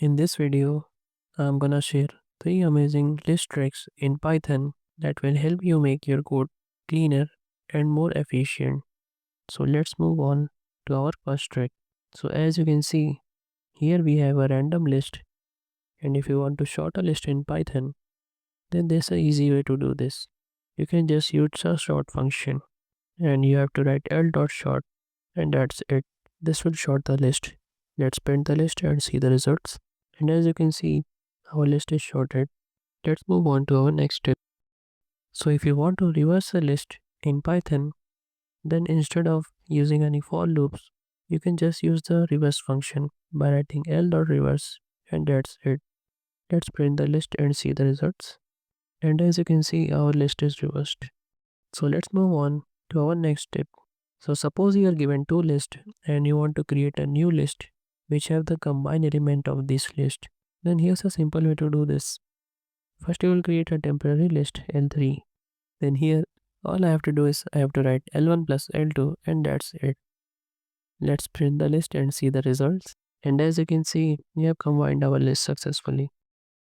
In this video, I'm gonna share 3 amazing list tricks in Python that will help you make your code cleaner and more efficient. So let's move on to our first trick. So as you can see, here we have a random list, and if you want to sort a list in Python, then there's an easy way to do this. You can just use a sort function, and you have to write l.sort, and that's it. This will sort the list. Let's print the list and see the results. And as you can see, our list is sorted. Let's move on to our next step. So if you want to reverse a list in Python, then instead of using any for loops, you can just use the reverse function by writing l.reverse, and that's it. Let's print the list and see the results. And as you can see, our list is reversed. So let's move on to our next step. So suppose you are given two lists and you want to create a new list which have the combined element of this list. Then here's a simple way to do this. First you will create a temporary list L3. Then here all I have to do is I have to write L1 plus L2, and that's it. Let's print the list and see the results. And as you can see, we have combined our list successfully.